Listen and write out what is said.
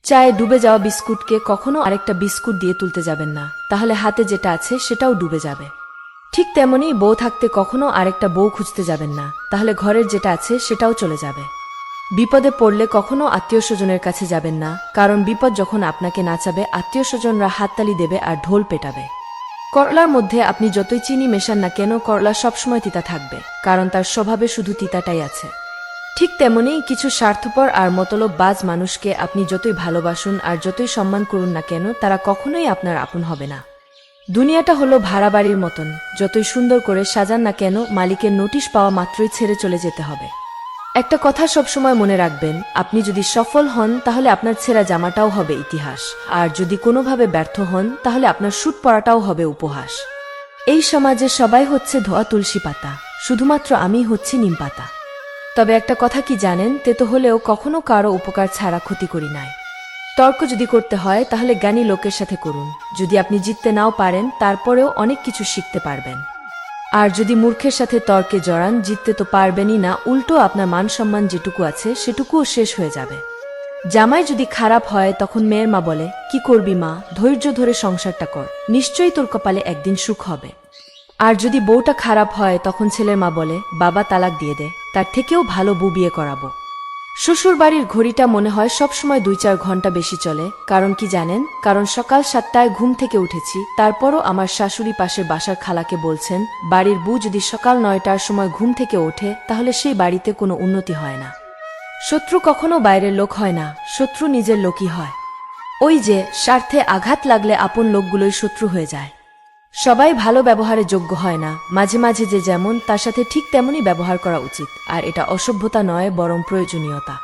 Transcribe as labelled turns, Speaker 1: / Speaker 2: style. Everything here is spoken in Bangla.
Speaker 1: চায়ে ডুবে যাওয়া বিস্কুটকে কখনো আরেকটা বিস্কুট দিয়ে তুলতে যাবেন না, তাহলে হাতে যেটা আছে সেটাও ডুবে যাবে। ঠিক তেমনি বউ থাকতে কখনো আরেকটা বউ খুঁজতে যাবেন না, তাহলে ঘরের যেটা আছে সেটাও চলে যাবে। বিপদে পড়লে কখনো আত্মীয় স্বজনের কাছে যাবেন না, কারণ বিপদ যখন আপনাকে নাচাবে আত্মীয় স্বজনরা হাততালি দেবে আর ঢোল পেটাবে। করলার মধ্যে আপনি যতই চিনি মেশান না কেন, করলা সবসময় তিতা থাকবে, কারণ তার স্বভাবে শুধু তিতাটাই আছে। ঠিক তেমনি কিছু স্বার্থপর আর মতলববাজ মানুষকে আপনি যতই ভালোবাসুন আর যতই সম্মান করুন না কেন, তারা কখনোই আপনার আপন হবে না। দুনিয়াটা হলো ভাড়া বাড়ির মতন, যতই সুন্দর করে সাজান না কেন, মালিকের নোটিশ পাওয়া মাত্রই ছেড়ে চলে যেতে হবে। একটা কথা সবসময় মনে রাখবেন, আপনি যদি সফল হন তাহলে আপনার ছেঁড়া জামাটাও হবে ইতিহাস, আর যদি কোনোভাবে ব্যর্থ হন তাহলে আপনার শুট পরাটাও হবে উপহাস। এই সমাজে সবাই হচ্ছে ধোয়া তুলসী পাতা, শুধুমাত্র আমি হচ্ছি নিম পাতা। তবে একটা কথা কি জানেন, তেতো হলেও কখনো কারো উপকার ছাড়া ক্ষতি করি নাই। তর্ক যদি করতে হয় তাহলে জ্ঞানী লোকের সাথে করুন, যদি আপনি জিততে নাও পারেন তারপরেও অনেক কিছু শিখতে পারবেন। আর যদি মূর্খের সাথে তর্কে জড়ান, জিততে তো পারবেনই না, উল্টো আপনার মান সম্মান যেটুকু আছে সেটুকুও শেষ হয়ে যাবে। জামাই যদি খারাপ হয় তখন মেয়ের মা বলে, কি করবি মা, ধৈর্য ধরে সংসারটা কর, নিশ্চয়ই তোর কপালে একদিন সুখ হবে। আর যদি বউটা খারাপ হয় তখন ছেলের মা বলে, বাবা তালাক দিয়ে দে, তার থেকেও ভালো বউ বিয়ে করাবো। শ্বশুর বাড়ির ঘড়িটা মনে হয় সবসময় 2-4 ঘন্টা বেশি চলে, কারণ কি জানেন, কারণ সকাল 7টায় ঘুম থেকে উঠেছি, তারপরও আমার শাশুড়ি পাশের বাসার খালাকে বলছেন, বাড়ির বউ যদি সকাল 9টার সময় ঘুম থেকে ওঠে তাহলে সেই বাড়িতে কোনো উন্নতি হয় না। শত্রু কখনো বাইরের লোক হয় না, শত্রু নিজের লোকই হয়। ওই যে স্বার্থে আঘাত লাগলে আপন লোকগুলোই শত্রু হয়ে যায়। সবাই ভালো ব্যবহারের যোগ্য হয় না, মাঝে মাঝে যে যেমন তার সাথে ঠিক তেমনই ব্যবহার করা উচিত, আর এটা অসভ্যতা নয় বরং প্রয়োজনীয়তা।